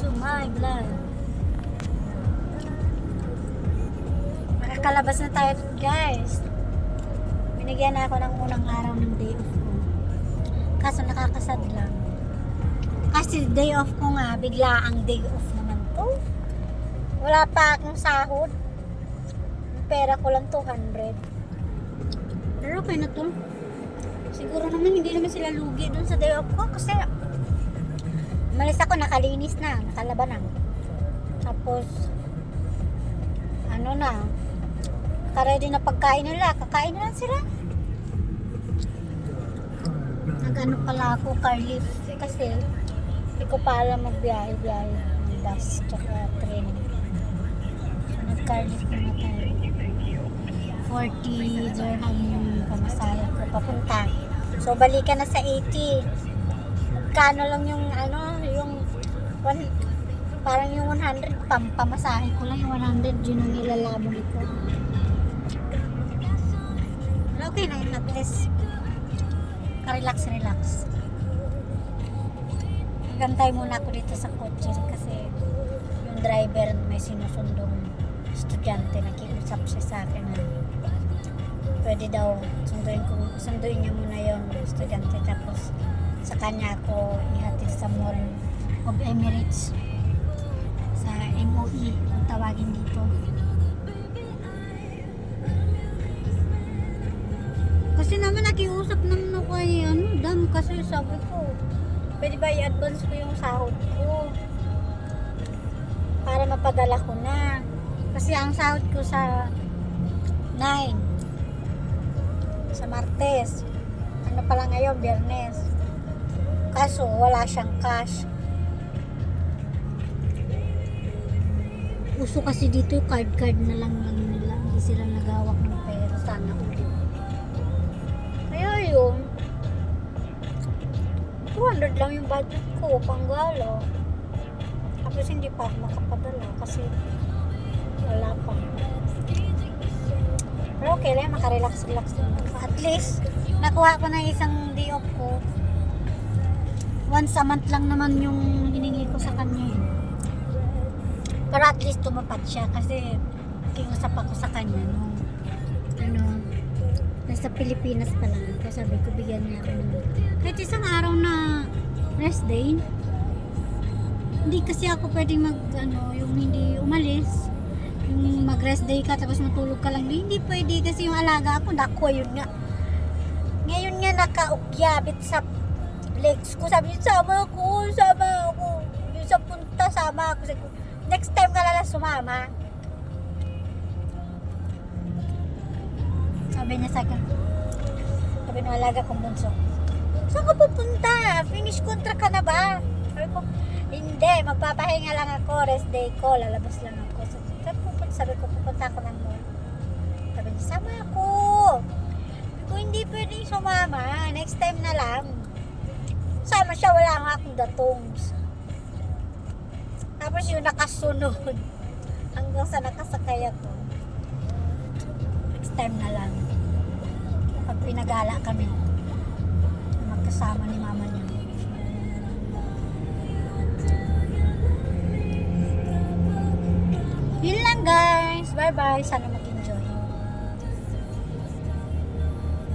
to my blood. Makakalabas na tayo guys. Binigyan na ako ng unang araw ng day off ko. Kaso nakakasad lang. Kasi day off ko nga, bigla ang day off naman to. Wala pa akong sahod. Pera ko lang 200. Pero okay na to. Siguro naman hindi naman sila lugi dun sa day off ko kasi umalis ako, nakalinis na, nakalaban na. Tapos ano na, nakaready na pagkain nila, kakain na lang sila. Nag-ano pala ako, car lift kasi hindi ko pala magbiyahe-biyahe ng bus tsaka train. So nag-car lift na tayo. 40 dirham yung pamasahe ko papunta. So balikan na sa 80. Magkano lang yung ano, yung parang yung 100 pamasahe ko lang, yung 100 yun ang ilalabong ko. Okay na yun, at least ka-relax. Magantay muna ako dito sa kotse kasi yung driver may sinusundong estudyante, nakiusap siya sa akin na pwede daw sunduin niya muna yung estudyante tapos sa kanya ako ihatid sa Mall of Emirates sa MOE kung tawagin dito. Kasi naman nakiusap naman ako ay dam kasi sabi ko pwede ba i-advance ko yung sahod ko para mapadala ko na kasi ang sahod ko sa 9 sa Martes, ano pala ngayon, Biyernes. Kaso wala siyang cash. Uso kasi dito yung card na lang nila, hindi sila nagawak ng pera. Sana ulit. Kaya yun, 200 lang yung budget ko panggala. Tapos hindi pa ako makapadala kasi wala pa. Pero okay lang, makarelax din ako. At least, nakuha ko na isang day off ko. Once a month lang naman yung hiningi ko sa kanya. Pero at least tumapad siya kasi kiusap ako sa kanya nung nasa Pilipinas pa lang. Kaya sabi ko, bigyan niya ako ng kahit isang araw na rest day. Hindi kasi ako pwedeng yung hindi umalis. Yung mag-rest day ka tapos matulog ka lang. Hindi pwede kasi yung alaga ako, dako yun nga. Ngayon nga nakaukyabit sa legs ko. Sabi niya, sama ako. Yung sa punta, sama ako. Sabi ko, next time ka lang sumama. Sabi niya sa akin, sabi ng alaga kong bunso, saan ka pupunta? Finish contract ka na ba? Sabi ko, hindi, magpapahinga lang ako, rest day ko, lalabas lang ako. Sabi ko, pupunta ako ng mall. Sabi niya, sama ako. Sabi ko, hindi pwedeng sumama. Next time na lang. Sama siya, wala nga akong datongs. Tapos yung nakasunod. Hanggang sa nakasakay ako. Next time na lang. Pag pinagala kami, magkasama ni mama niya. Yun lang guys. Bye bye. Sana